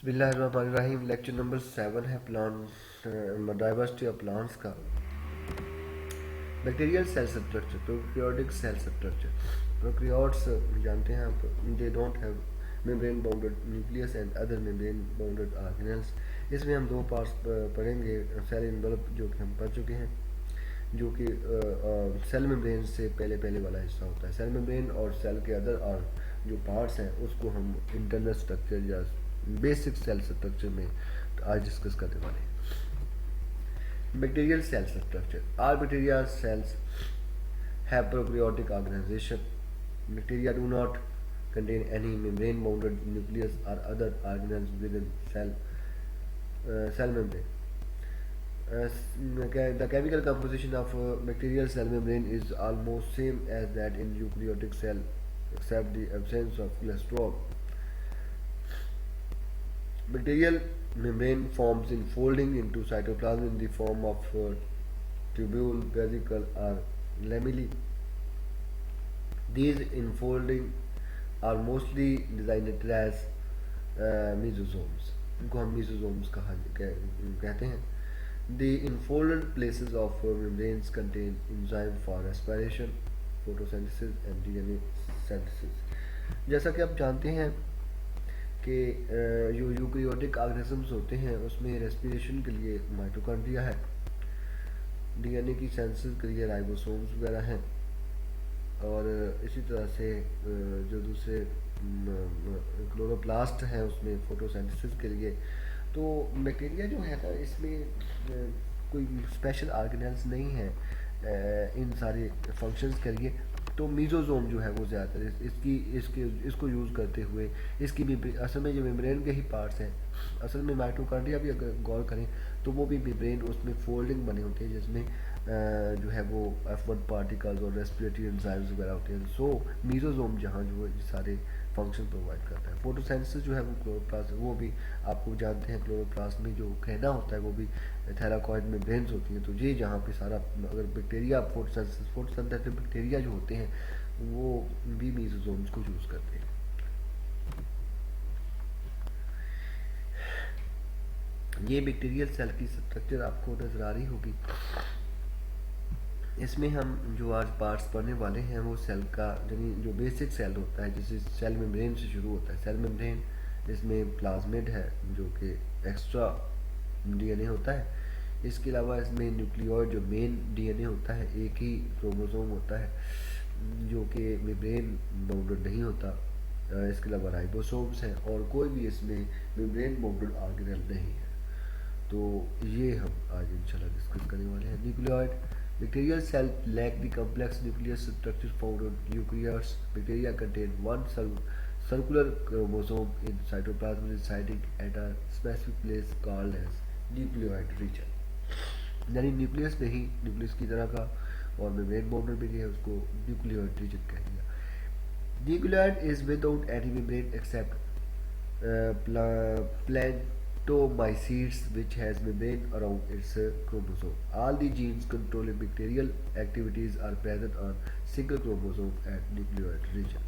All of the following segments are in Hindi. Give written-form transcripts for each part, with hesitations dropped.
बिस्मिल्लाहिर्रहमानिर्रहीम। लेक्चर नंबर 7 है प्लांट डाइवर्सिटी ऑफ प्लांट्स का। Bacterial cell structure, prokaryotic cell structure. Prokaryotes जानते हैं आप, they don't have membrane bounded nucleus and other membrane bounded organelles. इसमें हम दो पार्ट्स पढ़ेंगे। सेल इन्वेलप जो कि हम पढ़ चुके हैं, जो कि सेल मेम्ब्रेन से पहले पहले वाला हिस्सा होता है। सेल मेम्ब्रेन और सेल के अदर और जो पार्ट्स हैं उसको हम इंटरनल स्ट्रक्चर या बेसिक सेल स्ट्रक्चर में आज डिस्कस करने वाले हैं। Bacterial cell structure. All bacteria cells have prokaryotic organization. Bacteria do not contain any membrane-bounded nucleus or other organelles within cell membrane. The chemical composition of bacterial cell membrane is almost same as that in eukaryotic cell, except the absence of cholesterol. Bacterial membrane forms in folding into cytoplasm in the form of tubule, vesicle or lamellae. These enfolding are mostly designated as mesosomes. इनको हम mesosomes कहते हैं. The enfolded places of membranes contain enzyme for respiration, photosynthesis and DNA synthesis. जैसा कि आप जानते हैं कि जो यूकैरियोटिक ऑर्गेनिजम्स होते हैं उसमें रेस्पिरेशन के लिए माइटोकॉन्ड्रिया है, डीएनए की सिंथेसिस के लिए राइबोसोम्स वगैरह हैं, और इसी तरह से जो दूसरे क्लोरोप्लास्ट हैं उसमें फोटोसिंथेसिस के लिए। तो बैक्टीरिया जो है ना, इसमें कोई स्पेशल ऑर्गेनेल्स नहीं है इन सारे फंक्शंस के लिए। तो मीजोजोम जो है वो ज़्यादातर इसको यूज़ करते हुए इसकी भी असल में जो मेम्ब्रेन के ही पार्ट्स हैं, असल में माइटोकॉन्ड्रिया भी अगर गौर करें तो वो भी मेम्ब्रेन, उसमें फोल्डिंग बने होते हैं जिसमें जो है वो F1 पार्टिकल्स और रेस्पिरेटरी एंजाइम्स वगैरह होते हैं। सो मीजोजोम जहाँ जो है सारे फंक्शन प्रोवाइड करता है। फोटोसिंथेसिस जो है वो क्लोरोप्लास्ट, वो भी आपको जानते हैं क्लोरोप्लास्ट में जो कहना होता है वो भी थैलाकॉइड मेम्ब्रेन्स होती हैं। तो ये जहाँ पे सारा अगर बैक्टीरिया फोटोसिंथेटिक बैक्टीरिया जो होते हैं वो भी मीजोजोम्स को यूज़ करते हैं। ये बैक्टीरियल सेल की स्ट्रक्चर आपको नजर आ रही होगी। इसमें हम जो आज पार्ट्स पढ़ने वाले हैं वो सेल का यानी जो बेसिक सेल होता है, जैसे सेल मेम्ब्रेन से शुरू होता है। सेल मेम्ब्रेन, इसमें प्लाज्मिड है जो कि एक्स्ट्रा डीएनए होता है। इसके अलावा इसमें न्यूक्लियोइड जो मेन डीएनए होता है, एक ही क्रोमोसोम होता है जो कि मेम्ब्रेन बाउंडेड नहीं होता। इसके अलावा राइबोसोम्स हैं और कोई भी इसमें मेम्ब्रेन बाउंडेड ऑर्गेनेल नहीं है। तो ये हम आज इंशाल्लाह डिस्कस करने वाले हैं। Nucleoid, bacterial cell lack the complex nucleus structure found in eukaryotes. Bacteria contain one circular chromosome in cytoplasm residing at a specific place called as nucleoid region. यानी न्यूक्लियस नहीं, न्यूक्लियस की तरह का और मेम्ब्रेन बाउंडेड भी नहीं है, उसको न्यूक्लियोइड रीजन कह दिया। Nucleoid is without any membrane except plantomycetes which has membrane around its chromosome. All the genes controlling bacterial activities are present on single chromosome at nucleoid region.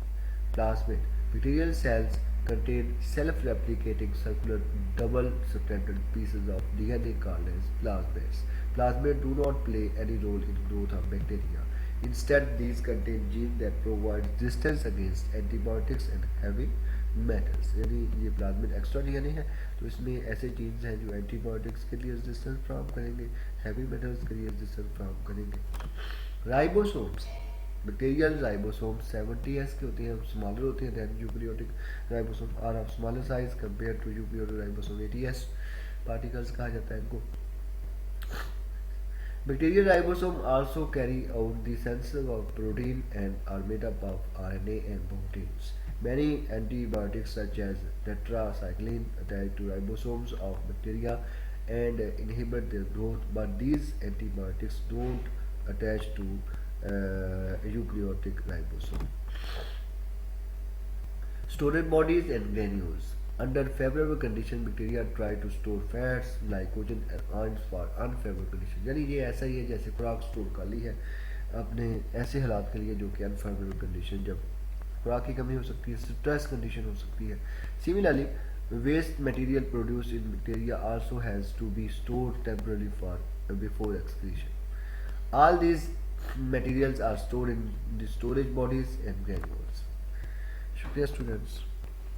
Plasmid. Bacterial cells contain self-replicating circular double-stranded pieces of DNA called as plasmids. Plasmids do not play any role in growth of bacteria. Instead, these contain genes that provide resistance against antibiotics and heavy metals. यानी ये प्लाज्मिड एक्स्ट्रा डीएनए है, तो इसमें ऐसे जीन्स हैं जो एंटीबायोटिक्स के लिए रेजिस्टेंस फ्राहम करेंगे, हैवी मेटल्स के लिए रेजिस्टेंस फ्राहम करेंगे। राइबोसोम्स, बैक्टीरियल राइबोसोम्स 70s के होते हैं, स्मॉलर होते हैं than eukaryotic ribosome are of smaller size compare to eukaryotic ribosome. 80s particles कहा जाता है इनको। Bacterial ribosome also carry out the synthesis of protein and are made up of RNA and proteins. Many antibiotics such as tetracycline attach to ribosomes of bacteria and inhibit their growth, but these antibiotics don't attach to eukaryotic ribosome. Storage bodies and granules. Under favorable condition, bacteria try to store fats, glycogen and ions for unfavorable condition. यानी ये ऐसा ही है जैसे खुराक स्टोर कर ली है अपने ऐसे हालात के लिए जो कि अनफेवरेबल कंडीशन, जब खुराक की कमी हो सकती है, स्ट्रेस कंडीशन हो सकती है। Similarly Waste material produced in bacteria also has to be stored temporarily for before excretion. All these materials are stored in the storage bodies and granules. Shukriya students.